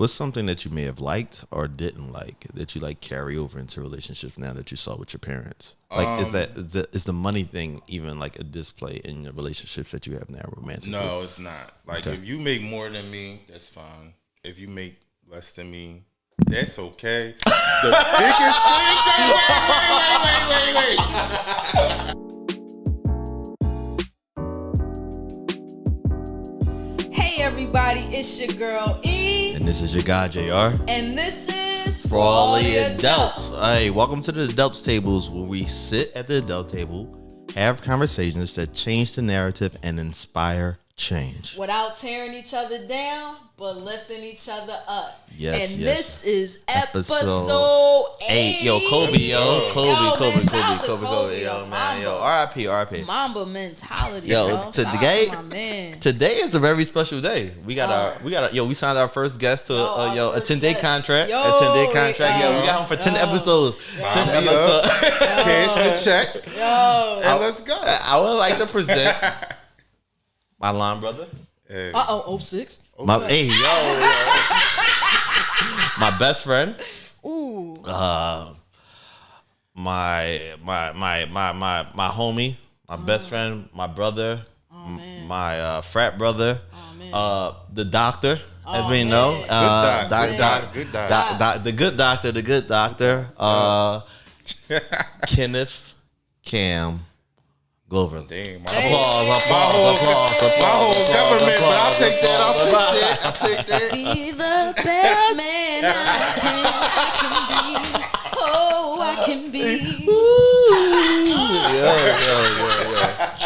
What's something that you may have liked or didn't like that you like carry over into relationships now that you saw with your parents? Like, is the money thing even like a display in the relationships that you have now romantically? No, it's not. Like, if you make more than me, that's fine. If you make less than me, that's okay. The biggest thing. Wait. Hey everybody, it's your girl E. And this is your guy JR. And this is For all the adults. Hey, welcome to the adults tables, where we sit at the adult table, have conversations that change the narrative and inspire change. Without tearing each other down, but lifting each other up. Yes, and yes. This is episode 8. Yo, Kobe, Kobe, yo, man, yo, R.I.P. Mamba mentality, yo. Today is a very special day. We signed our first guest to a 10-day contract. Yo, a 10-day contract. We got him for 10 episodes. 10 episodes. Cash the check. Yo, and let's go. I would like to present my line brother. Hey. 06. My best friend. Ooh. My homie, my best friend, my brother, my frat brother, the doctor, as we know, the good doctor, Kenneth Cam Glover. Damn, Applause. my whole government, but I'll take that. Be the best man I can be. Yeah.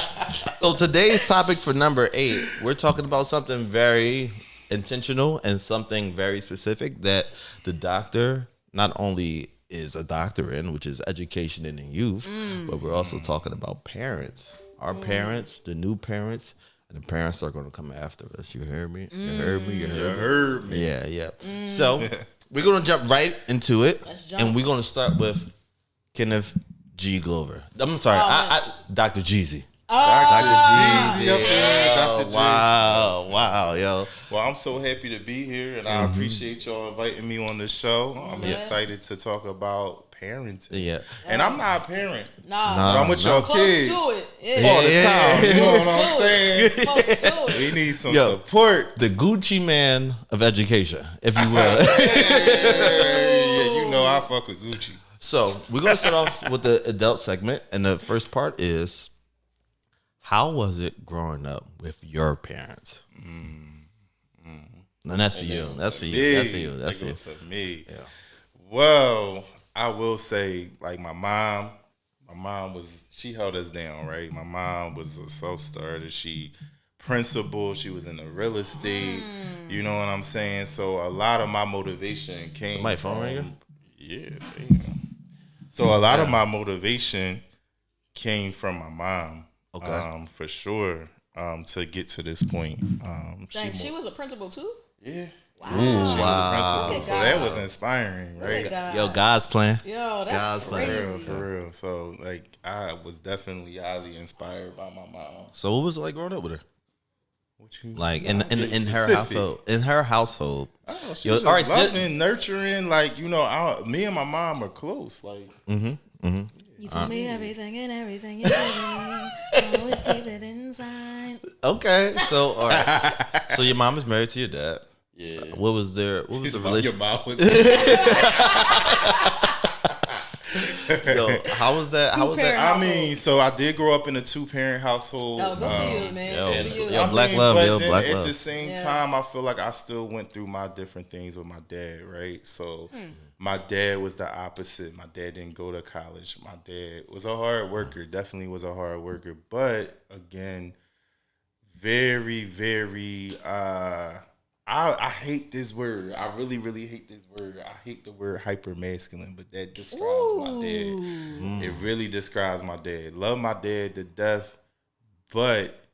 So today's topic for number 8, we're talking about something very intentional and something very specific that the doctor not only is a doctor in, which is education in youth, but we're also talking about parents. Our parents, the new parents, and the parents are going to come after us. You heard me? You heard me? Yeah. So we're going to jump right into it, and we're going to start with Kenneth G. Glover. I'm sorry, Dr. Jeezy. Dr. Jeezy. Dr. G. Wow, yo. Well, I'm so happy to be here, and I appreciate y'all inviting me on the show. I'm excited to talk about parenting. Yeah. And I'm not a parent. But I'm with y'all kids close to it. all the time. You know what I'm saying? Close to it. We need some support. The Gucci man of education, if you will. Yeah, you know I fuck with Gucci. So we're going to start off with the adult segment, and the first part is, how was it growing up with your parents? And that's for you. That's for you. That's for me. Yeah. Well, I will say, like, my mom she held us down, right? My mom was a self-starter. She principal. She was in the real estate. You know what I'm saying? So a lot of my motivation came my phone ringer? Yeah, damn. So a lot of my motivation came from my mom. Okay. For sure. To get to this point. She was a principal too? Yeah. Wow. She was a principal. So that was God. inspiring, right? Yo, God's plan. Yo, that's God's plan. crazy. For real. So, like, I was definitely highly inspired by my mom. So what was it like growing up with her? What you Like in her household? In her household. Oh, she was loving, nurturing. Like, you know, me and my mom are close. Like, You told me everything and everything you always keep it inside. Okay, so all right. So your mom is married to your dad. yeah. What was the Your relationship? mom was. Yo, how was that? I mean, so I did grow up in a 2-parent household. Yo, good for you, man. Good for you. Yo, black love, but yo, then black at love. the same time, I feel like I still went through my different things with my dad, right? So my dad was the opposite. My dad didn't go to college. My dad was a hard worker, definitely was a hard worker. But again, very, very, I hate this word. I really, really hate this word. I hate the word hyper masculine, but that describes my dad. It really describes my dad. Love my dad to death, but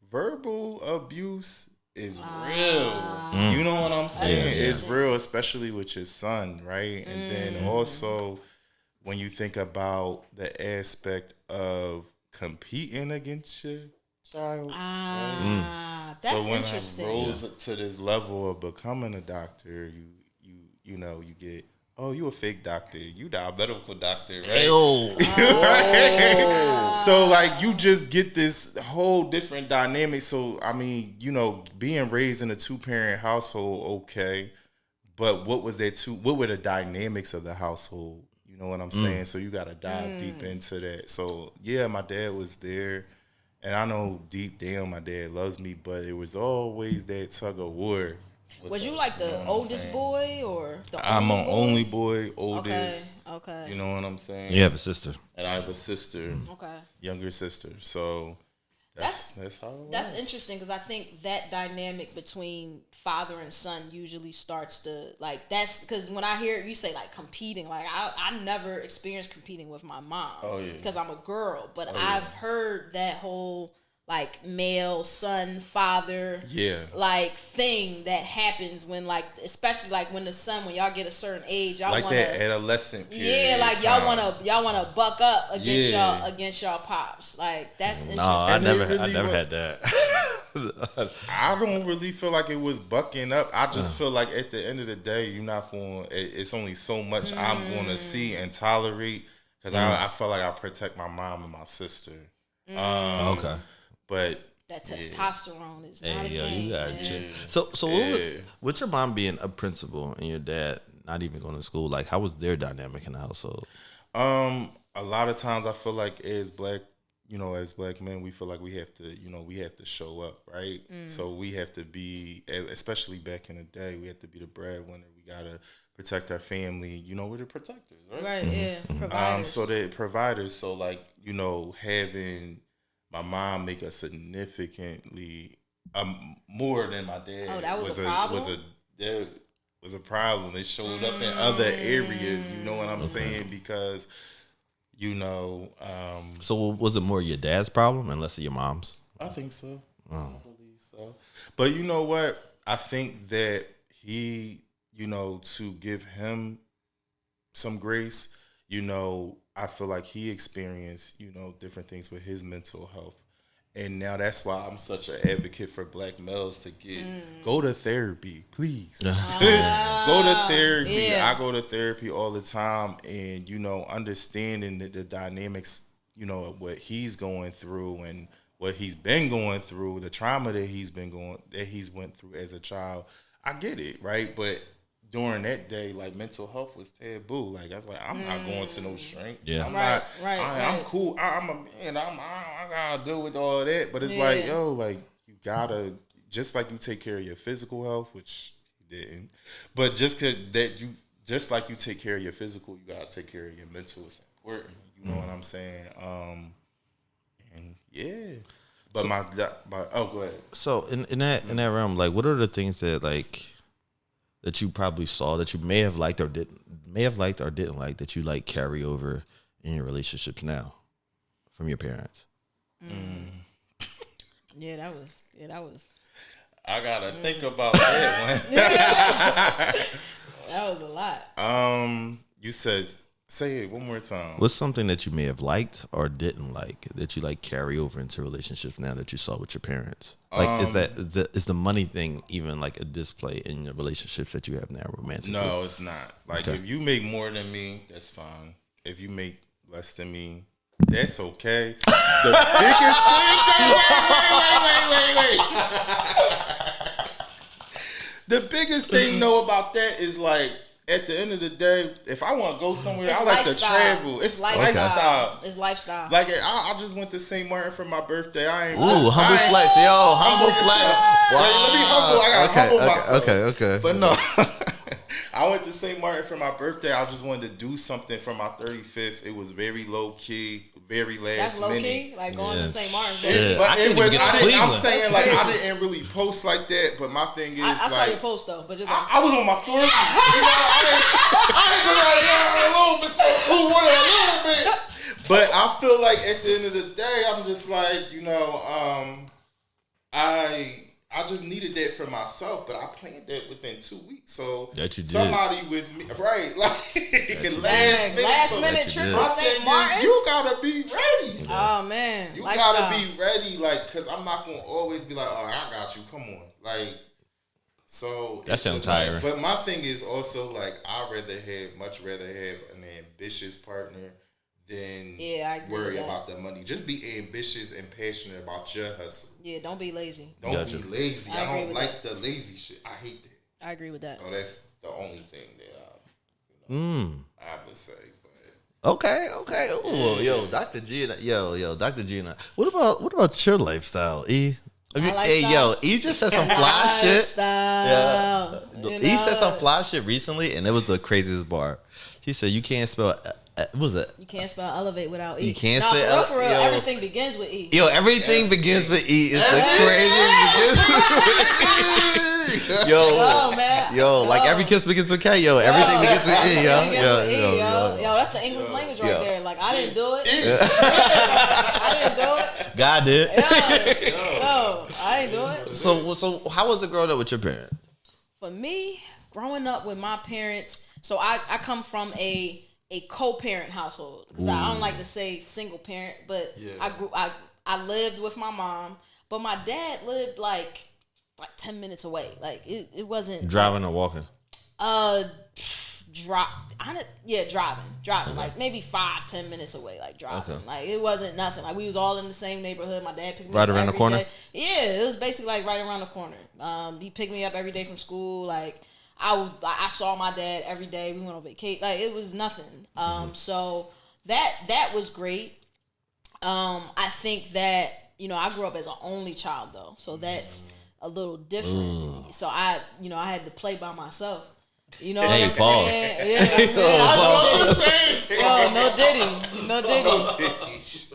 verbal abuse is real. You know what I'm saying? It's real, especially with your son, right? And then also when you think about the aspect of competing against your child. That's so when interesting. I rose to this level of becoming a doctor, you know, you get, oh, you a fake doctor. You the medical doctor, right? Right? So, like, you just get this whole different dynamic. So, I mean, you know, being raised in a 2-parent household, okay. But what were the dynamics of the household? You know what I'm saying? So, you got to dive deep into that. So, yeah, my dad was there. And I know deep down my dad loves me, but it was always that tug of war. Was you like the oldest boy or the I'm an only only boy, oldest. Okay. You know what I'm saying? You have a sister. And I have a sister, Okay. younger sister. So that's how it was. That's interesting because I think that dynamic between father and son usually starts to like that's because when I hear you say like competing, like I never experienced competing with my mom because I'm a girl, but I've heard that whole like male son father like thing that happens when like especially like when the son when y'all get a certain age y'all like wanna, that adolescent period. like y'all wanna buck up against y'all pops, like that's interesting. No, I never had that. I don't really feel like it was bucking up. I just feel like at the end of the day, you're not going. It's only so much I'm going to see and tolerate because I feel like I protect my mom and my sister. Okay. But that testosterone is not a game. You got So with your mom being a principal and your dad not even going to school, like how was their dynamic in the household? A lot of times I feel like as black men, we feel like we have to show up, right? So we have to be, especially back in the day, we have to be the breadwinner. We gotta protect our family. You know, we're the protectors, right? Right, yeah. Providers. So they're providers. So like, you know, having my mom make a significantly more than my dad. Oh, that was a problem? Was a problem. It showed up in other areas, you know what I'm saying? Because, you know... so was it more your dad's problem and less of your mom's? I think so. I believe so. But you know what? I think that he, you know, to give him some grace, you know, I feel like he experienced, you know, different things with his mental health. And now that's why I'm such an advocate for black males to go to therapy, please. Go to therapy. Yeah. I go to therapy all the time and, you know, understanding the dynamics, you know, of what he's going through and what he's been going through, the trauma that he's went through as a child. I get it, right? But during that day, like mental health was taboo. Like I was like, I'm not going to no shrink. Yeah, I'm cool. I'm a man. I gotta deal with all that. But it's like, yo, like you gotta just like you take care of your physical health, which you didn't. But just like you take care of your physical, you gotta take care of your mental. It's important. You know what I'm saying? And yeah. But go ahead. So in that realm, like, what are the things that you probably saw that you may have liked or didn't like that you like carry over in your relationships now from your parents? Yeah, that was. I gotta think about that one. That was a lot. You said, say it one more time. What's something that you may have liked or didn't like that you like carry over into relationships now that you saw with your parents? Like, is the money thing even like a display in the relationships that you have now romantically? No, it's not. Like, if you make more than me, that's fine. If you make less than me, that's okay. The biggest thing. Wait. The biggest thing, though, about that is like, at the end of the day, if I want to go somewhere, I like to travel. It's lifestyle. It's lifestyle. Like, I just went to St. Martin for my birthday. Humble flex. Wow. Let me humble. I gotta humble myself. Okay. But no, I went to St. Martin for my birthday. I just wanted to do something for my 35th. It was very low key, very last minute. That's low key, like going to St. Martin's. But I'm saying like I didn't really post like that. But my thing is, I saw your post though. But I was on my story. I didn't a little bit. But I feel like at the end of the day, I'm just like, you know, I I just needed that for myself, but I planned that within 2 weeks. So that you did. Somebody with me, right? Like last minute trip to St. Martin's. You gotta be ready. Oh man, you gotta be ready. Like, cause I'm not gonna always be like, oh, I got you. Come on, like. So that sounds tiring. But my thing is also like I'd much rather have an ambitious partner than worry about the money. Just be ambitious and passionate about your hustle. Yeah, don't be lazy. Don't be lazy. I don't like the lazy shit. I hate that. I agree with that. So that's the only thing that I would say. But Okay. Ooh, yo, Dr. G, Dr. G. What about your lifestyle, E? Hey, yo, E just said some fly shit. Yeah. E said some fly shit recently, and it was the craziest bar. He said, you can't spell, what was it? You can't spell elevate without E. You can't say for real, everything begins with E. Yo, everything begins with E. It's the craziest. Yo, like every kiss begins with K. Yo, everything begins with E. Yo, that's the English language right there. Like, I didn't do it. I didn't do it. God did. No, I ain't do it. So how was it growing up with your parents? For me, growing up with my parents, so I come from a co-parent household because I don't like to say single parent, but I lived with my mom, but my dad lived like 10 minutes away. Like it wasn't driving or walking. Driving, like maybe 5-10 minutes away, like driving. Okay. Like it wasn't nothing. Like we was all in the same neighborhood. My dad picked me up right around the corner. Day. Yeah, it was basically like right around the corner. He picked me up every day from school. Like I saw my dad every day. We went on vacation. Like it was nothing. So that was great. I think that I grew up as an only child though, so that's a little different. So I had to play by myself. You know what I'm saying? Yeah, no Diddy.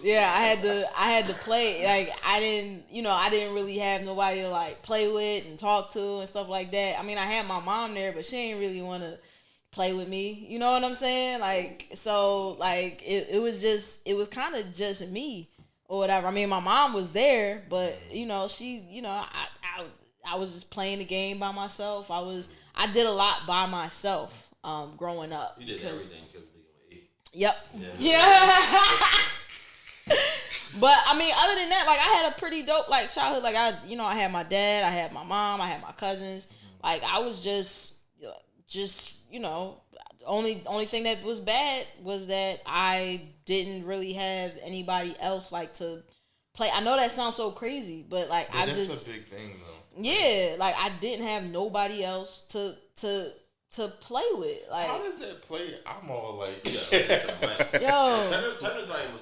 Yeah, I had to play. Like I didn't really have nobody to like play with and talk to and stuff like that. I mean, I had my mom there, but she didn't really want to play with me. You know what I'm saying? Like so, like it was kind of just me or whatever. I mean, my mom was there, but she, I was just playing the game by myself. I did a lot by myself growing up. You did everything because of being with E. Yep. Yeah. But I mean, other than that, like I had a pretty dope like childhood. Like I had my dad, I had my mom, I had my cousins. Like I was just only thing that was bad was that I didn't really have anybody else like to play. I know that sounds so crazy, but like that's a big thing though. Yeah, like I didn't have nobody else to play with. Like, how does that play? I'm all like, yo.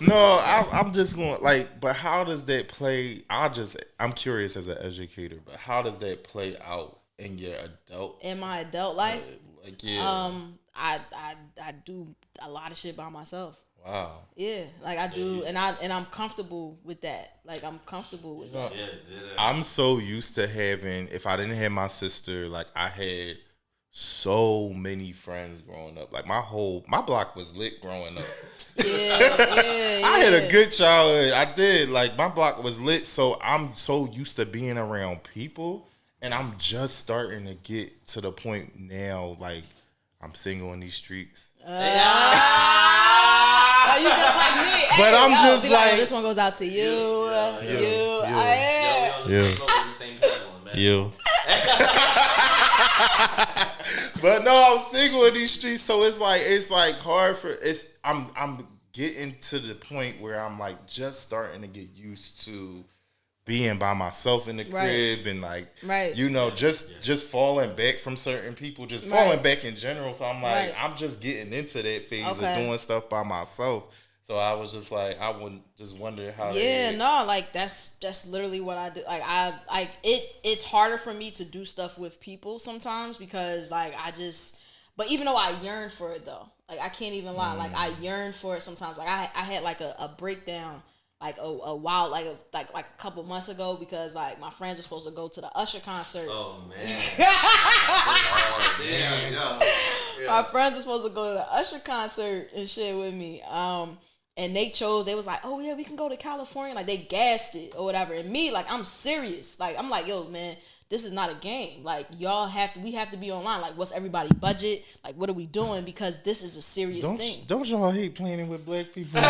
No, I'm just going like, but how does that play? I'm curious as an educator, but how does that play out in your my adult life? Like yeah, I do a lot of shit by myself. Wow. Yeah, like I do, and I'm comfortable with that. Like I'm comfortable with that. I'm so used to having. If I didn't have my sister, like I had so many friends growing up. Like my block was lit growing up. Yeah. I had a good childhood. I did. Like my block was lit, so I'm so used to being around people, and I'm just starting to get to the point now. Like I'm single in these streets. You just like me. But I'm just like this one goes out to you. You. But no, I'm single in these streets, so it's like hard for I'm getting to the point where I'm like just starting to get used to being by myself in the crib and like just falling back from certain people, just falling back in general. So I'm like I'm just getting into that phase of doing stuff by myself. So I was just like I would just wonder how. Yeah, no, like that's literally what I do. Like it's harder for me to do stuff with people sometimes because like but even though I yearn for it though, like I can't even lie, like I yearn for it sometimes. Like I had like a breakdown. Like a while, like a couple months ago, because like my friends were supposed to go to the Usher concert. Oh man! My friends were supposed to go to the Usher concert and shit with me. And they was like, oh yeah, we can go to California. Like they gassed it or whatever. And me, like, I'm serious. Like, I'm like, yo, man, this is not a game. Like, we have to be online. Like, what's everybody's budget? Like, what are we doing? Because this is a serious thing. Don't y'all hate playing with black people?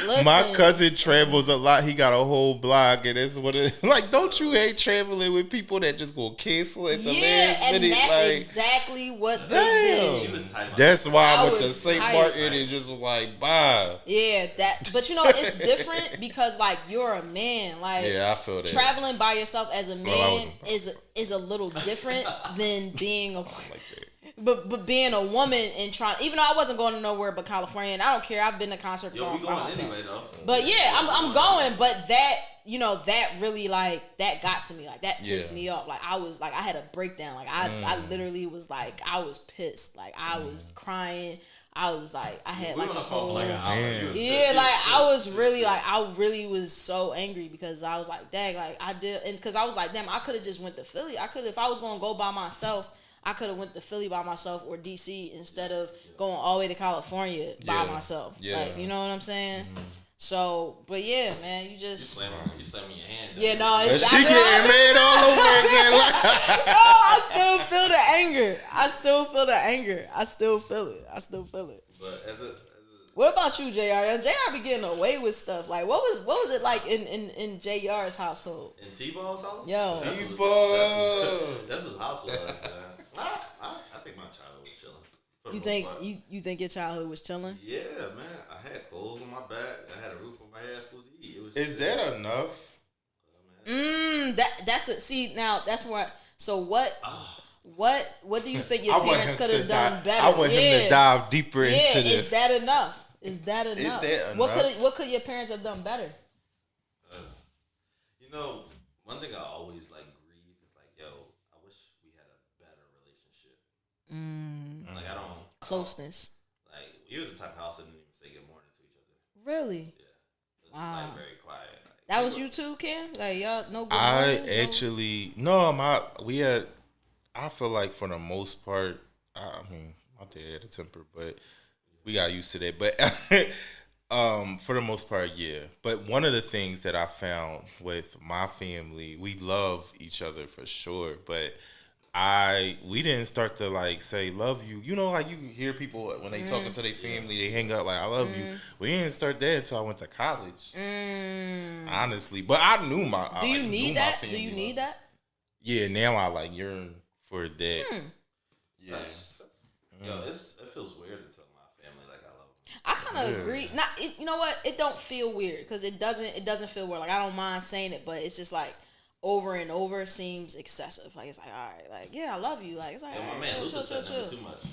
Listen. My cousin travels a lot. He got a whole blog, and it's what it like. Don't you hate traveling with people that just go cancel at the last minute? And that's like, exactly what damn. they did. She was tight. That's why I went to St. Martin and just was like, bye. Yeah, but you know, it's different because like you're a man. Like, yeah, I feel that. Traveling by yourself as a man is a little different than being a. But being a woman and even though I wasn't going to nowhere but California, and I don't care, I've been to concerts. Yo, we going anyway though. But yeah, I'm going. But that, you know, that really like that got to me. Like that pissed me off. Like I was like I had a breakdown. Like I literally was like I was pissed. Like I was crying. I was like I had like a whole like an hour. Yeah, like I really was so angry because I was like, dang, like I did, and because I was like, damn, I could have just went to Philly. If I was gonna go by myself, I could have went to Philly by myself or DC instead of going all the way to California by myself. Yeah. Like, you know what I'm saying? Mm-hmm. So, but yeah, man, you slamming your hand. Yeah, no, it's she getting mad all over again. I still feel the anger. I still feel it. But what about you, JR? JR be getting away with stuff. Like, what was it like in JR's household? In T-Ball's house? Yo, T-Ball. That's his house was. I think my childhood was chilling. You think your childhood was chilling? Yeah, man. I had clothes on my back. I had a roof over my head, food to eat. Is that enough? That's it. See, now that's where. So what do you think your parents could have done better? I want him to dive deeper into this. Is that enough? Is that enough? What could your parents have done better? You know, one thing I always like grieve is like, yo, I wish we had a better relationship. Like closeness. Like we was the type of house that didn't even say good morning to each other. Really? Yeah. Wow. Like very quiet. Like, that was you too, Ken? Like y'all no good mornings? I feel like for the most part, I mean, my dad had a temper, but we got used to that. But for the most part, yeah. But one of the things that I found with my family, we love each other for sure, but we didn't start to like say love you. You know, like you hear people when they talking to their family, they hang up like I love you. We didn't start that until I went to college. Honestly, but I knew my. Do you need that? Do you need that? Yeah, now I like yearn for that. Yeah. It feels weird to tell my family like I love them. I kind of agree. You know what? It don't feel weird because it doesn't feel weird. Like I don't mind saying it, but it's just like over and over seems excessive. Like it's like, all right, like yeah, I love you. Like it's like, my man Luther said too much.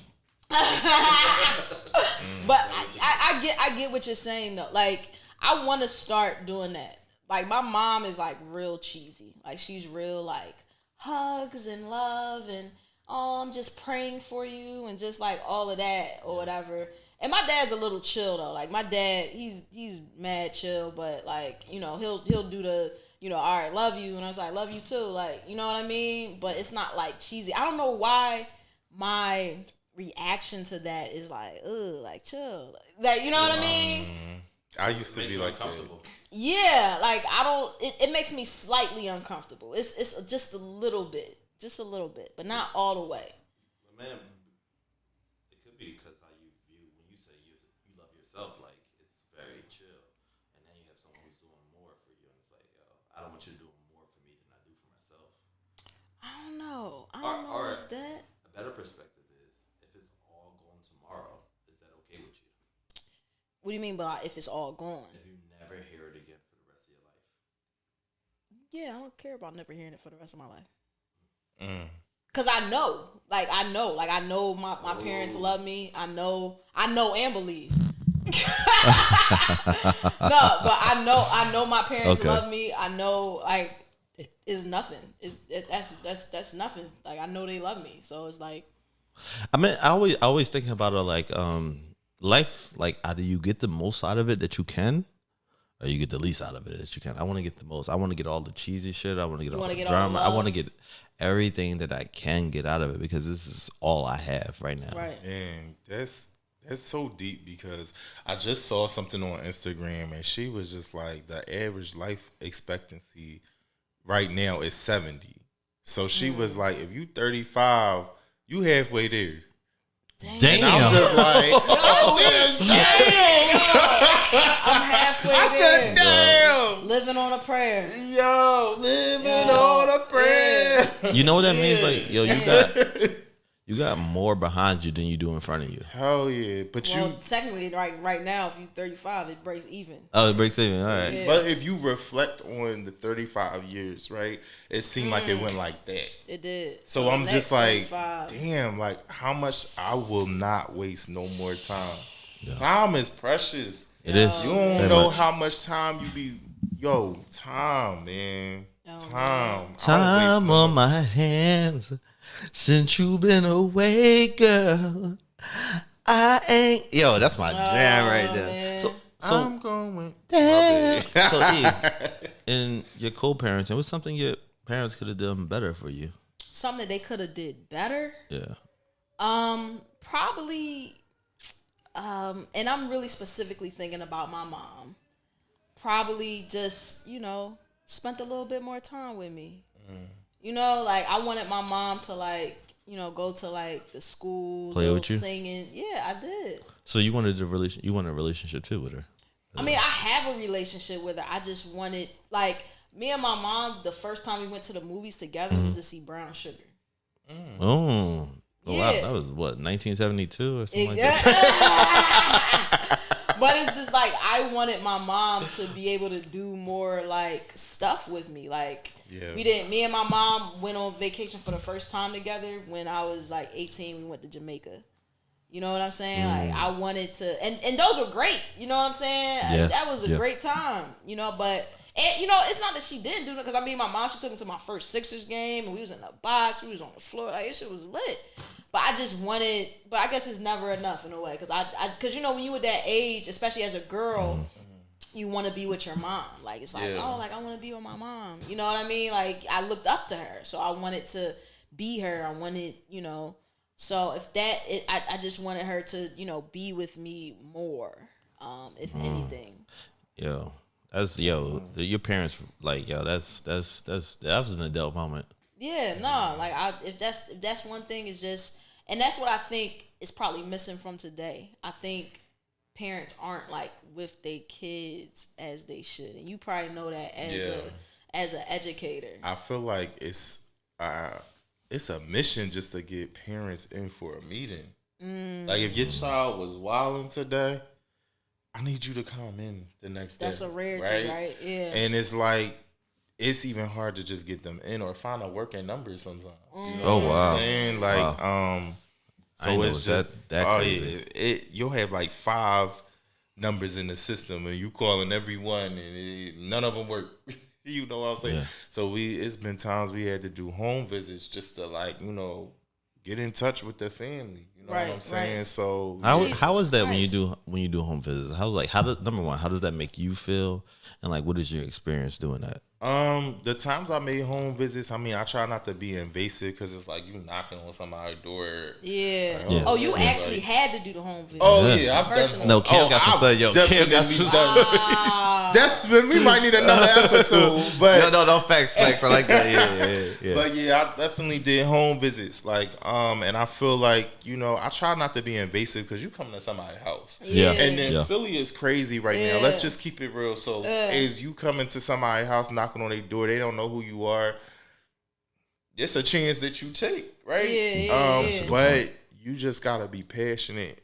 But I get what you're saying though. Like I want to start doing that. Like my mom is like real cheesy. Like she's real like hugs and love and I'm just praying for you and just like all of that or whatever. And my dad's a little chill though. Like my dad, he's mad chill, but like you know he'll do the all right, love you, and I was like love you too, like you know what I mean. But it's not like cheesy. I don't know why my reaction to that is like like chill, like you know what I mean. I used to be like that. Yeah, like I don't. It makes me slightly uncomfortable. It's just a little bit, but not all the way. But man, it could be because how you view when you say you love yourself, like it's very chill, and then you have someone who's doing more for you, and it's like, yo, I don't want you to do more for me than I do for myself. I don't know. What's that? A better perspective is if it's all gone tomorrow, is that okay with you? What do you mean by if it's all gone? If you never hear it again for the rest of your life. Yeah, I don't care about never hearing it for the rest of my life. Cause I know my parents love me. I know and believe. No, but I know my parents love me. I know like it's nothing. That's nothing. Like I know they love me. So it's like. I mean, I always thinking about it like life. Like either you get the most out of it that you can, or you get the least out of it that you can. I want to get the most. I want to get all the cheesy shit. I want to get all the drama. I want to get everything that I can get out of it because this is all I have right now. Right. And that's That's so deep because I just saw something on Instagram and she was just like the average life expectancy right now is 70. So she was like, if you 35, you halfway there. Damn. And I'm just like, I said, damn. I'm halfway I there. said, damn. Living on a prayer. Yo, living on a prayer. You know what that means? Like, yo, you got more behind you than you do in front of you. Hell yeah. But technically, right now, if you're 35, it breaks even. Oh, it breaks even. All right. Yeah. But if you reflect on the 35 years, right, it seemed like it went like that. It did. So I'm just like, 35. damn, like how much I will not waste no more time. Yeah. Time is precious. It is. You don't know how much time you be. Yo, time, man. Time on my hands. Since you been away, girl, I ain't. Yo, that's my jam right there. Man. So I'm going. Damn. So, E, in your co-parenting, what's something your parents could have done better for you? Something that they could have did better? Yeah. Probably. And I'm really specifically thinking about my mom. Probably just, spent a little bit more time with me. Like I wanted my mom to go to the school, play with you, singing. Yeah, I did. So you wanted you want a relationship too with her? I mean, I have a relationship with her. I just wanted me and my mom. The first time we went to the movies together was to see Brown Sugar. Oh, yeah. Wow, that was what 1972 or something like that. But it's just I wanted my mom to be able to do more stuff with me. Me and my mom went on vacation for the first time together when I was 18. We went to Jamaica. You know what I'm saying? I wanted to, and those were great. You know what I'm saying? Yeah. That was a great time. But it's not that she didn't do it because my mom, she took me to my first Sixers game and we was in the box, we was on the floor, this shit was lit. But I just wanted, but I guess it's never enough in a way because because when you were that age, especially as a girl, you want to be with your mom. I want to be with my mom. You know what I mean? I looked up to her, so I wanted to be her. I wanted, so if I just wanted her to, be with me more, if anything. Yo, your parents that was an adult moment. Yeah, no, if that's one thing, is just, and that's what I think is probably missing from today. I think parents aren't with their kids as they should, and you probably know that as an educator. I feel like it's a mission just to get parents in for a meeting. If your child was wilding today, I need you to come in the next day. That's a rarity, right? Yeah, and it's it's even hard to just get them in or find a working number sometimes. You know oh what wow! I'm saying? So it's just that crazy. Yeah, you'll have 5 numbers in the system, and you calling every one, and none of them work. You know what I'm saying? Yeah. So it's been times we had to do home visits just to get in touch with the family. You know what I'm saying? Right. So how is that when you do home visits? Number one, how does that make you feel? And what is your experience doing that? The times I made home visits, I try not to be invasive because it's you knocking on somebody's door. Yeah. You actually had to do the home visit. Oh yeah, I've done. No, Kim got some stuff. Yo, Kim got some stuff. That's when we might need another episode. But no facts. I like that. Yeah. But yeah, I definitely did home visits. And I feel I try not to be invasive because you come to somebody's house. Yeah. And then Philly is crazy right now. Let's just keep it real. So as you come into somebody's house, knocking on their door, they don't know who you are. It's a chance that you take, right? Yeah. But you just gotta be passionate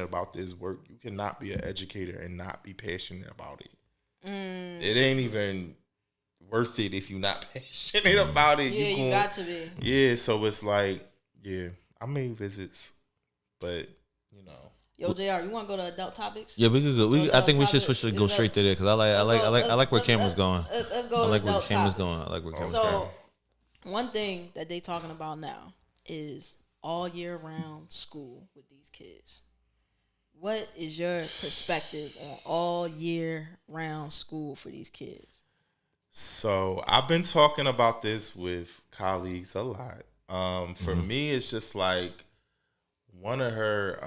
about this work. You cannot be an educator and not be passionate about it. It ain't even worth it if you're not passionate about it. Yeah, you got to be. Yeah, so it's I made visits, but Yo, JR, you want to go to adult topics? Yeah, we could go. I think we should switch to go straight to there because I like where Cam was going. Let's go. I like where Cam was going. I like where Cam was going. So, one thing that they talking about now is all year round school with these kids. What is your perspective on all year round school for these kids? So I've been talking about this with colleagues a lot. For me, it's just one of her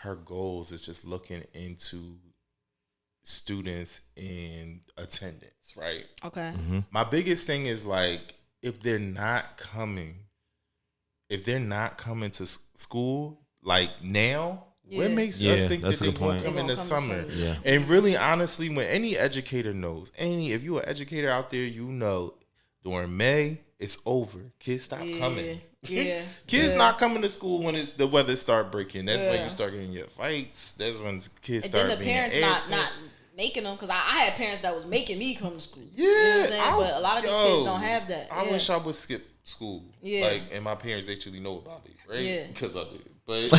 her goals is just looking into students in attendance, right? Okay. My biggest thing is like if they're not coming to school like now, what makes us think that they're going to come in the summer? Yeah. And really, honestly, when any educator knows, if you're an educator out there, you know, during May, it's over. Kids stop coming. Yeah. Kids not coming to school when the weather start breaking. That's when you start getting your fights. That's when kids start being. And then the parents not making them, because I had parents that was making me come to school. Yeah, you know what I'm saying? But a lot of these kids don't have that. I wish I would skip school. Yeah, like, and my parents actually know about it, right? Yeah, because I did. But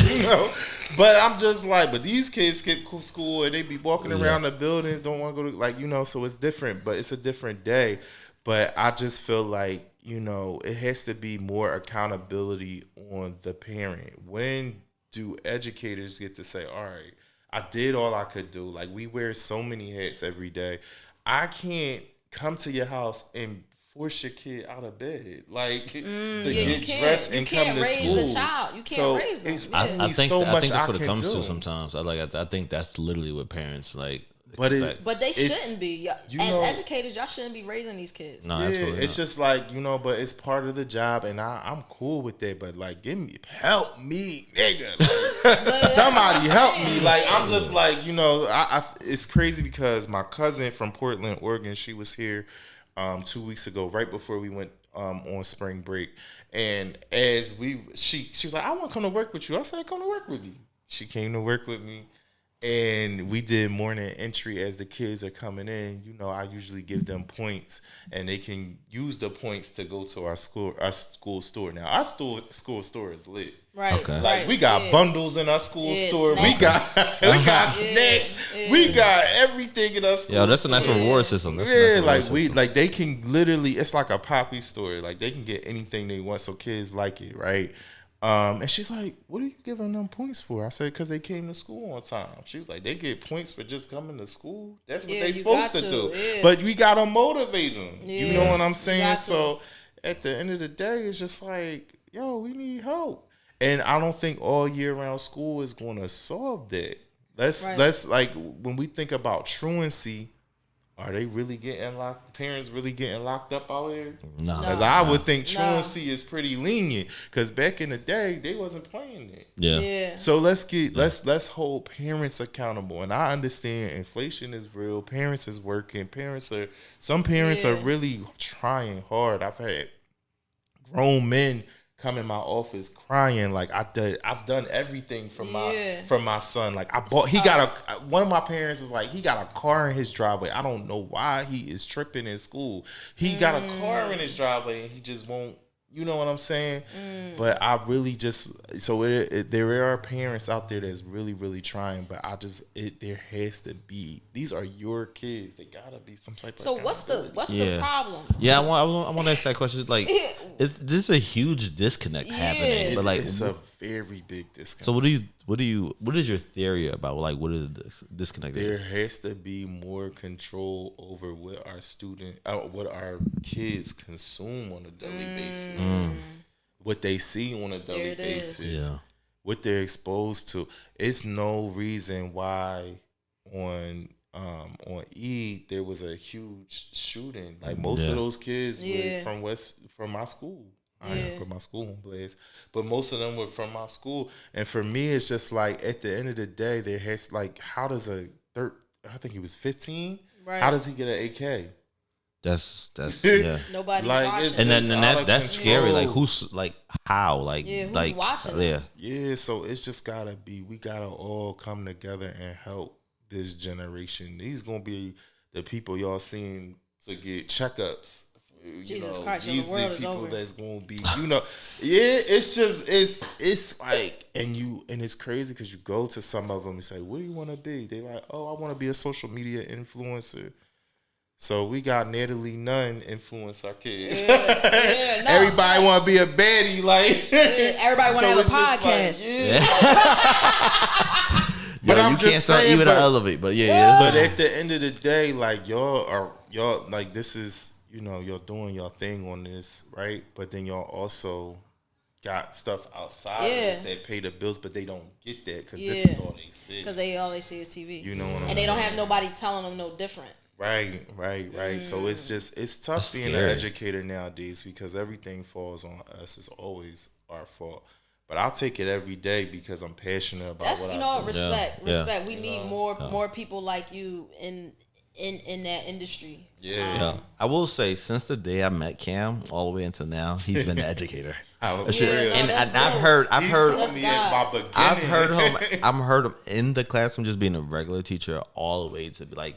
but I'm just like, but these kids skip school and they be walking around the buildings, don't want to go to so it's different, but it's a different day. But I just feel like, it has to be more accountability on the parent. When do educators get to say, all right, I did all I could do. Like, we wear so many hats every day. I can't come to your house and force your kid out of bed, like to get dressed and come to school. You can't raise a child. You can't raise them. I think that's what it comes to sometimes. I think that's literally what parents like. But they shouldn't be. As educators, y'all shouldn't be raising these kids. No, absolutely it's just like, but it's part of the job, and I'm cool with that. But like, help me, nigga. Like, somebody help me. Like, I'm just like, it's crazy because my cousin from Portland, Oregon, she was here 2 weeks ago, right before we went on spring break, and as she was like, I want to come to work with you. I said, come to work with me. She came to work with me. And we did morning entry as the kids are coming in. I usually give them points, and they can use the points to go to our school store. Now, our school store is lit. Right. Okay. Like, we got bundles in our school store. Snacks. We got snacks. We got everything in our school. Yeah, that's a nice reward system. Like they can literally, it's like a poppy store. Like, they can get anything they want, so kids like it, right? And she's like, what are you giving them points for? I said, because they came to school on time. She was like, they get points for just coming to school? That's what they supposed to do. Yeah. But we got to motivate them. Yeah. You know what I'm saying? So at the end of the day, it's just like, yo, we need help. And I don't think all year round school is going to solve that. Let's like, when we think about truancy, are they really getting parents really getting locked up out here? No. Because I would think truancy is pretty lenient. Because back in the day, they wasn't playing it. Yeah. So let's hold parents accountable. And I understand inflation is real. Parents is working. Some parents are really trying hard. I've had grown men come in my office crying like I've done everything for my son. Like, one of my parents was like, he got a car in his driveway. I don't know why he is tripping in school. He got a car in his driveway and he just won't. You know what I'm saying? But I really there are parents out there that's really, really trying, but there has to be, these are your kids. They gotta be some type of. So what's the problem? Yeah, I want to ask that question. Like, this a huge disconnect happening? But like, it's a very big disconnect. So what is your theory about like what is the disconnect? There has to be more control over what our kids consume on a daily basis. What they see on a daily basis, what they're exposed to. It's no reason why on Eid there was a huge shooting. Like, most of those kids were from my school. I ain't put my school on blast, but most of them were from my school. And for me, it's just like, at the end of the day, there has, like, how does I think he was 15. Right. How does he get an AK? That's nobody watching. And then that's scary. Like, who's like how who's like watching? Yeah. So it's just gotta be. We gotta all come together and help this generation. These gonna be the people y'all seeing to get checkups. Jesus Christ, these the world the people is over. That's gonna be. It's just it's like, and it's crazy because you go to some of them and say, what do you want to be? They like, oh, I want to be a social media influencer. So we got Natalie Nunn influence our kids. Everybody want to be a baddie, like. Everybody want to have a podcast. But I'm just can't start even to elevate. But but at the end of the day, like, y'all like, this is, y'all doing y'all thing on this, right? But then y'all also got stuff outside of this that pay the bills, but they don't get that because this is all they see. Because all they see is TV. You know what I'm saying? And they don't have nobody telling them no different. Right. So it's tough being an educator nowadays because everything falls on us. It's always our fault. But I'll take it every day because I'm passionate about what I do. Respect. We need more people like you in that industry. Yeah. I will say, since the day I met Cam all the way until now, he's been the educator. I've heard him in the classroom just being a regular teacher all the way to be like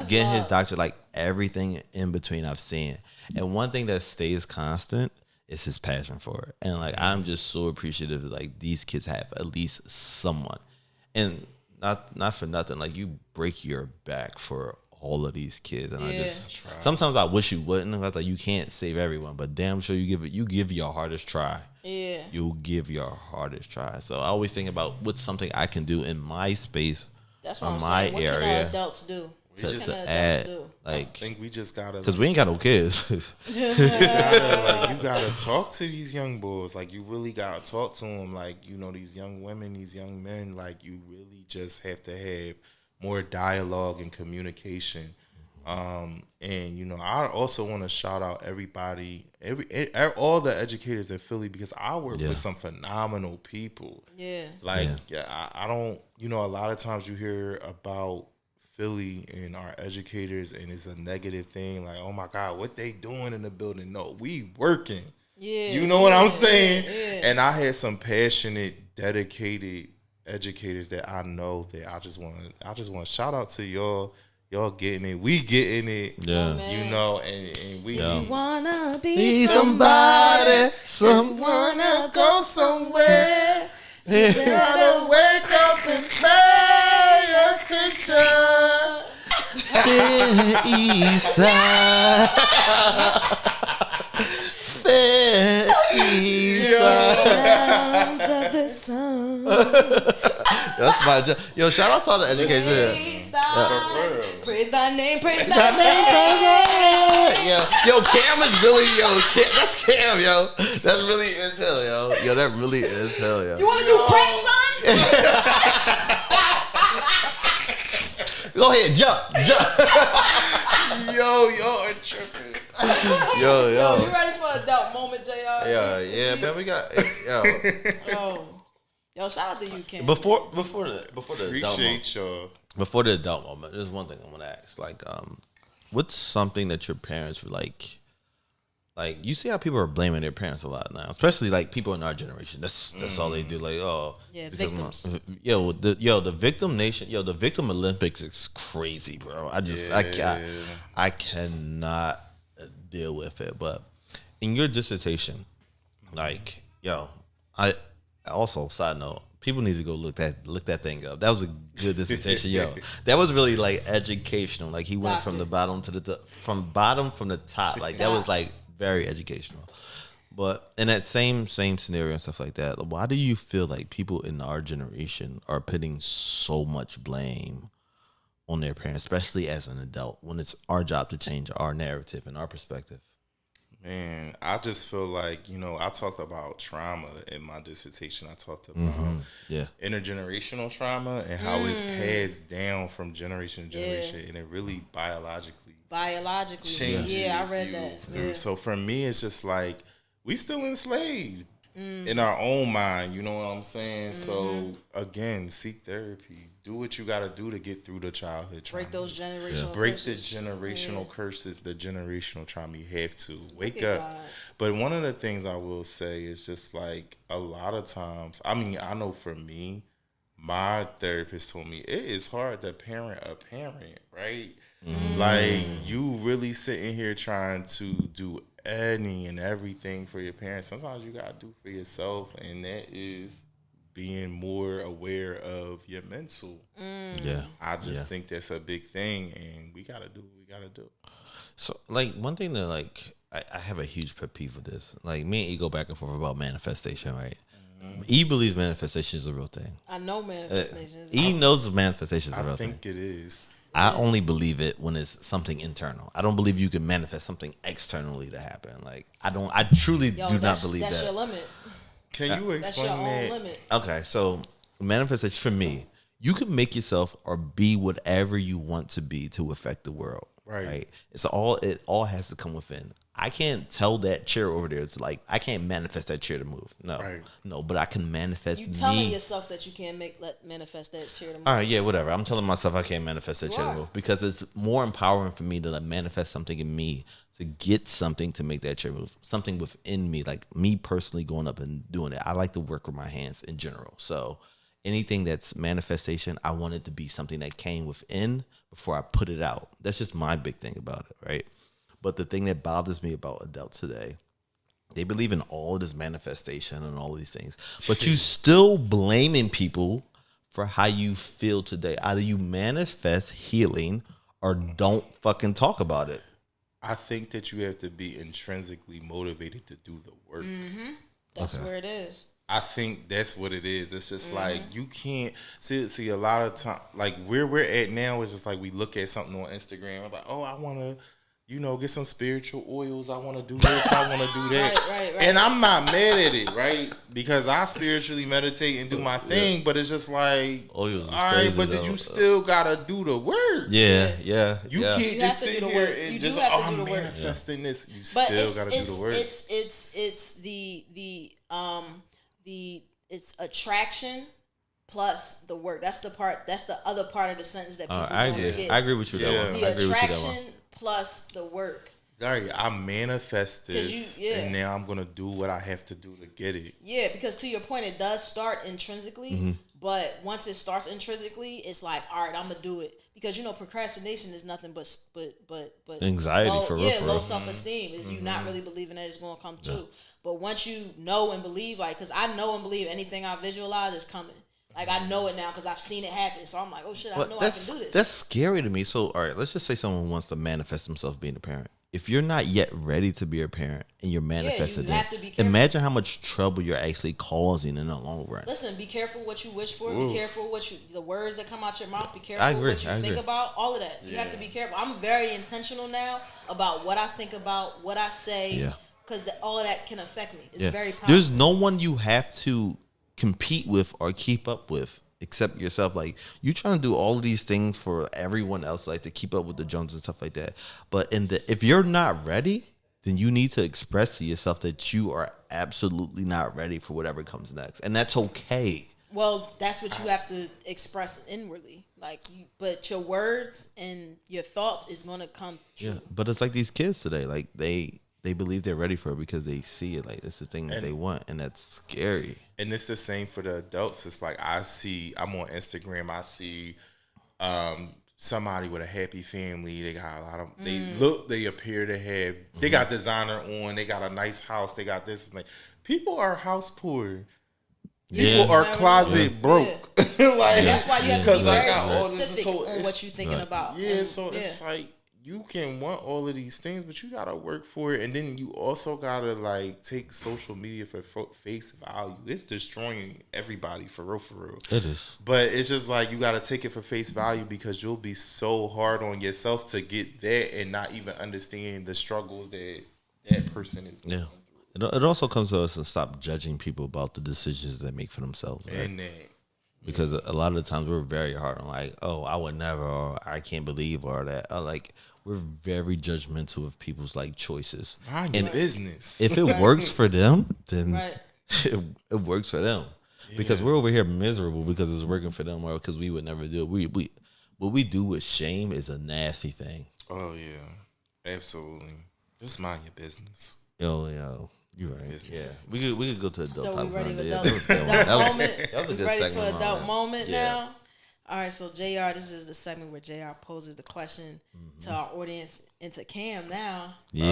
getting his doctorate, like everything in between I've seen. And one thing that stays constant is his passion for it. And like I'm just so appreciative that like these kids have at least someone. And not for nothing, like you break your back for all of these kids, and I just sometimes I wish you wouldn't. I was like, you can't save everyone, but damn sure you give your hardest try. Yeah, you'll give your hardest try. So I always think about what's something I can do in my space. That's what I'm saying. What can adults do? To add, like, I think we just gotta, because we ain't got no kids. you gotta talk to these young boys. Like, you really gotta talk to them. Like, you know, these young women, these young men. Like, you really just have to have more dialogue and communication. And you know, I also want to shout out everybody, all the educators at Philly, because I work with some phenomenal people. I don't, you know, a lot of times you hear about Philly and our educators and it's a negative thing, like, oh my God, what they doing in the building? No, we working. You know what I'm saying? And I had some passionate, dedicated educators that I know that I just want to shout out to y'all. Y'all getting it, we getting it. You know, and we. If you wanna be somebody, if you wanna go somewhere, you better wake up and pay attention. East side. Fair East side. Sounds of the sun. That's my job. Yo, shout out to all the educators. Praise thy name, praise thy Yo, name. Cam is really, that's Cam, yo. That really is hell, yo. Yo, that really is hell, yo. You want to do crack, son? Go ahead, jump. Y'all are tripping. Yo, you ready for adult moment, JR? Yeah, man, we got, Yo, shout out to you, Ken. Before the Appreciate y'all. Before the adult moment, there's one thing I want to ask. Like, what's something that your parents were like, you see how people are blaming their parents a lot now, especially like people in our generation. That's all they do. Like, victims. The victim nation. The victim Olympics is crazy, bro. I cannot deal with it. But in your dissertation, like, I also, side note, people need to go look that thing up. That was a good dissertation, That was really like educational. Like he went from the bottom to from the top. Like that was like very educational. But in that same scenario and stuff like that, why do you feel like people in our generation are putting so much blame on their parents, especially as an adult, when it's our job to change our narrative and our perspective? Man, I just feel like, I talked about trauma in my dissertation. I talked about intergenerational trauma and how it's passed down from generation to generation, and it really biologically changes I read that. Through. So for me, it's just like we still enslaved in our own mind. You know what I'm saying? So again, seek therapy. Do what you got to do to get through the childhood traumas. Break those generational Break curses. the generational curses, the generational trauma. You have to. Wake up. God. But one of the things I will say is just like a lot of times, I mean, I know for me, my therapist told me it is hard to parent a parent, right? Like you really sitting here trying to do any and everything for your parents. Sometimes you got to do for yourself, and that is being more aware of your mental. I just think that's a big thing, and we gotta do what we gotta do. So, like, one thing that, like, I have a huge pet peeve with this. Like, me and E go back and forth about manifestation, right? E believes manifestation is a real thing. I know manifestation. E knows manifestation is a real thing. I think it is. I only believe it when it's something internal. I don't believe you can manifest something externally to happen. Like, I truly do not believe that. That's your limit. Can you That's your explain own that? limit. Okay, so manifestation for me, you can make yourself or be whatever you want to be to affect the world. Right. It all has to come within. I can't tell that chair over there. It's like I can't manifest that chair to move. No, but I can manifest You me. telling yourself that you can't manifest that chair to move. All right, yeah, whatever. I'm telling myself I can't manifest that chair to Right. move because it's more empowering for me to like manifest something in me to get something to make that chair move. Something within me, like me personally going up and doing it. I like to work with my hands in general. So anything that's manifestation, I want it to be something that came within before I put it out. That's just my big thing about it, right? But the thing that bothers me about adults today, they believe in all of this manifestation and all of these things, but you still blaming people for how you feel today. Either you manifest healing or don't fucking talk about it. I think that you have to be intrinsically motivated to do the work. That's where it is. I think that's what it is. It's just like you can't see a lot of time. Like where we're at now is just like we look at something on Instagram. I'm like, oh, I want to, get some spiritual oils. I want to do this. I want to do that. Right. And I'm not mad at it, right? Because I spiritually meditate and do my thing. But it's just like, Oils is all right, crazy, but though. you still gotta do the work. Yeah. You yeah. can't You just have to sit do the here work. and You just do have to I'm do the work. manifesting this. You But still gotta do the work. It's attraction plus the work. That's the other part of the sentence that people I don't agree. get. I agree with you. Yeah. That one. The I agree with you that one. attraction plus the work. Right, I manifest this, yeah. and now I'm gonna do what I have to do to get it. Yeah, because to your point, it does start intrinsically, but once it starts intrinsically, it's like, all right, I'm gonna do it. Because procrastination is nothing but Anxiety low, for real. For low real. self-esteem is you not really believing that it's gonna come true. But once you know and believe, like, because I know and believe anything I visualize is coming. Like I know it now because I've seen it happen. So I'm like, oh shit, I know I can do this. That's scary to me. So, all right, let's just say someone wants to manifest themselves being a parent. If you're not yet ready to be a parent and you're manifesting you have to be careful. imagine how much trouble you're actually causing in the long run. Listen, be careful what you wish for. Oof. Be careful the words that come out your mouth. Be careful I agree, what you I think agree. about. All of that. You have to be careful. I'm very intentional now about what I think about, what I say. Yeah. Because all of that can affect me. It's Yeah. very powerful. There's no one you have to compete with or keep up with except yourself. Like you trying to do all of these things for everyone else, like to keep up with the Joneses and stuff like that. But if you're not ready, then you need to express to yourself that you are absolutely not ready for whatever comes next, and that's okay. Well, that's what you have to express inwardly. But your words and your thoughts is going to come true. Yeah, but it's like these kids today. Like they believe they're ready for it because they see it. Like it's the thing that they want, and that's scary. And it's the same for the adults. It's like I'm on Instagram. I see somebody with a happy family. They got a lot of. They appear to have. They got designer on. They got a nice house. They got this. And people are house poor. People are closet broke. Like, that's why you have to be very specific on what you're thinking about. Yeah, so it's like you can want all of these things, but you gotta work for it, and then you also gotta like take social media for face value. It's destroying everybody for real. It is, but it's just like you gotta take it for face value because you'll be so hard on yourself to get that and not even understand the struggles that person is going through. It also comes to us to stop judging people about the decisions they make for themselves, right? And that. Because a lot of the times we're very hard on like, oh, I would never, or I can't believe, or that. Like we're very judgmental of people's like choices. Mind your business. If it works for them, then Right. it works for them. Because we're over here miserable because it's working for them, or because we would never do it. What we do with shame is a nasty thing. Oh yeah, absolutely. Just mind your business. Yo. You're right. Business. Yeah, we could go to adult So we times. ready for Yeah, adult moment? That was a We good ready segment. for adult man. moment Yeah. now? All right, so JR, this is the segment where JR poses the question to our audience and to Cam now. Yeah,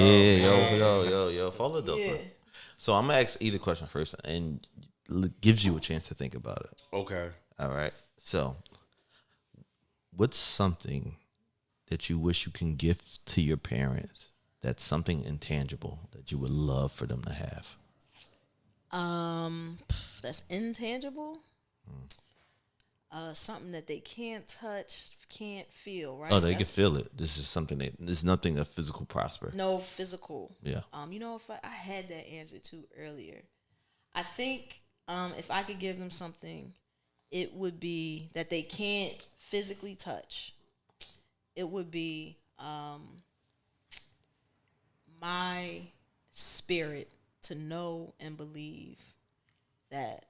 yo, follow adults. Yeah. Man. So I'm gonna ask either question first, and gives you a chance to think about it. Okay. All right. So, what's something that you wish you can gift to your parents? That's something intangible that you would love for them to have. That's intangible. Something that they can't touch, can't feel, right? Oh, they can feel it. This is something there's nothing of physical prosper. No physical. Yeah. If I had that answer too earlier. I think if I could give them something, it would be that they can't physically touch. It would be my spirit to know and believe that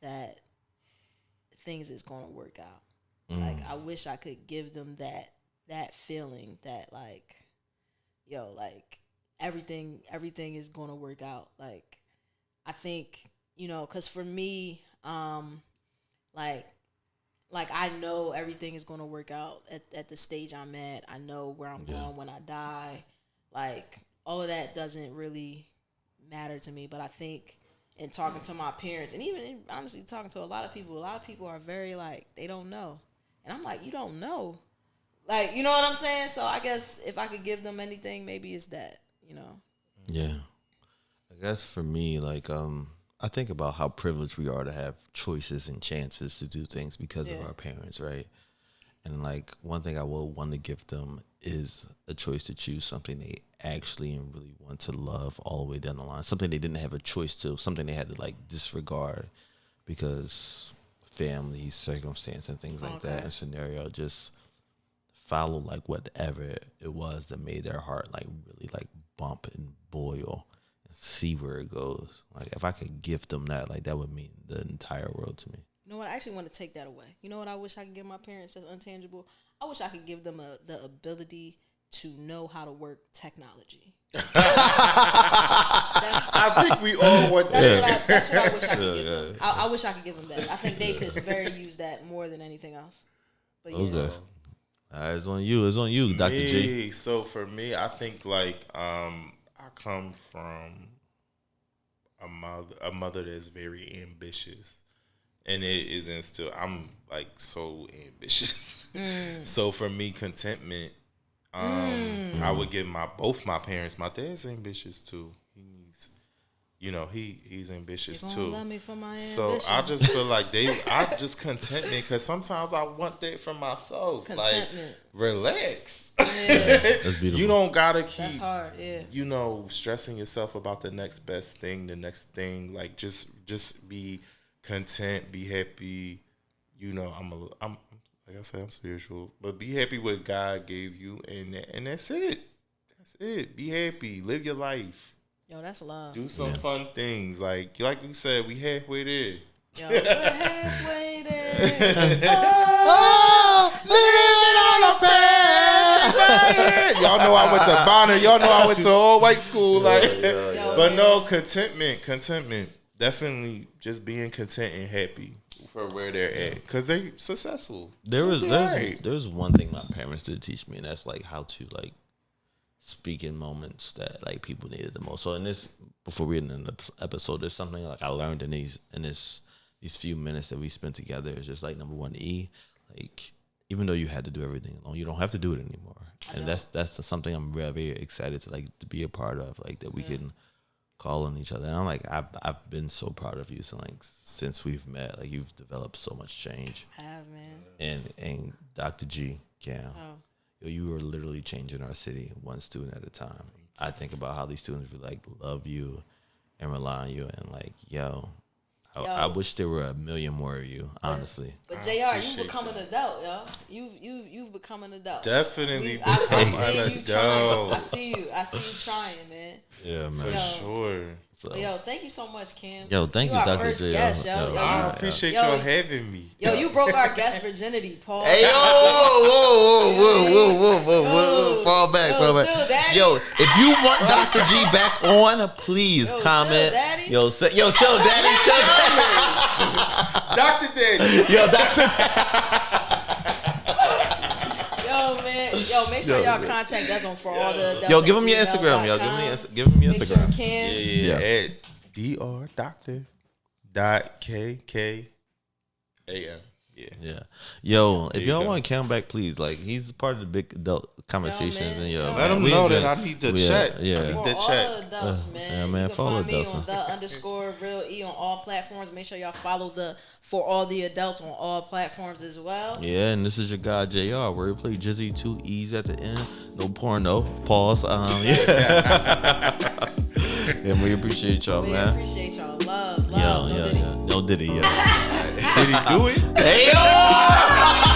that things is gonna work out. Like I wish I could give them that feeling that like, yo, like everything is gonna work out. Like I think, you know, cause for me, like I know everything is gonna work out at the stage I'm at. I know where I'm going when I die. Like all of that doesn't really matter to me. But I think in talking to my parents and even honestly talking to a lot of people are very like, they don't know. And I'm like, you don't know. Like, you know what I'm saying? So I guess if I could give them anything, maybe it's that, you know. Yeah. I guess for me, like, I think about how privileged we are to have choices and chances to do things because of our parents, right? And like one thing I will want to give them is a choice to choose something they actually and really want to love all the way down the line. Something they didn't have a choice to, something they had to like disregard because family, circumstance, and things like that, and scenario, just follow like whatever it was that made their heart like really like bump and boil and see where it goes. Like if I could gift them that, like that would mean the entire world to me. You know what? I actually want to take that away. You know what I wish I could give my parents that's untangible? I wish I could give them the ability to know how to work technology. I think we all want that. That's what I wish I could give them. I wish I could give them that. I think they could very use that more than anything else. But yeah. Okay. It's on you. It's on you, Dr. G. So for me, I think like I come from a mother that's very ambitious. And it is instilled. I'm like so ambitious. So for me, contentment. I would give both my parents. My dad's ambitious too. He's ambitious too. Love me for my so ambition. I just feel like I just contentment because sometimes I want that for myself. Contentment. Like relax. Yeah. That's beautiful. You don't gotta keep. That's hard. Yeah. Stressing yourself about the next best thing, the next thing. Like just be content, be happy. I'm like I said, I'm spiritual, but be happy what God gave you, and that's it. That's it. Be happy. Live your life. Yo, that's love. Do some fun things. Like we said, we halfway there. Yo, we're halfway there. Living on a prayer. Y'all know I went to Bonner. Y'all know I went to all white school. But no, contentment. Definitely just being content and happy for where they're at because they successful. There's one thing my parents did teach me, and that's like how to like speak in moments that like people needed the most. So in this, before we end the episode, there's something like I learned in these few minutes that we spent together. It's just like number one, like even though you had to do everything alone, you don't have to do it anymore. And that's something I'm very, very excited to be a part of. Like that we can call on each other. And I'm like, I've been so proud of you since we've met. Like you've developed so much change. I have, man. And Dr. G, Cam, you are literally changing our city one student at a time. I think about how these students really like love you and rely on you, and like, I wish there were a million more of you, honestly. But JR, you've become an adult, yo. You've become an adult. Definitely I see you trying, man. Yeah, man. For sure. So. Yo, thank you so much, Kim. Yo, thank you, Dr. First J. guest, yo. I appreciate y'all having me. Yo, you broke our guest virginity, Paul. Hey, whoa, fall back. Yo, if you want Dr. G back on, please comment. Chill, Daddy. Chill, Daddy. Dr. Daddy. Yo, Dr. Yo, man. Yo, make sure y'all contact us on for all the. Yo, give him your Instagram. Yo, give him your Instagram. Sure yeah. At dr.kkam. Yeah. Yo, if y'all want Cam back, please. Like, he's part of the big adult conversations. Let him know that I need to chat. Yeah. I need to all chat. adults, man. Yeah, man. You can Follow find me adults. on _real E on all platforms. Make sure y'all follow For All the Adults on all platforms as well. Yeah, and this is your guy JR, where we play Jizzy 2 E's at the end. No porno. Pause. Yeah. And we appreciate y'all, We man. appreciate y'all. Love. No Diddy. No Diddy, yo. Did he do it? Hey, yo!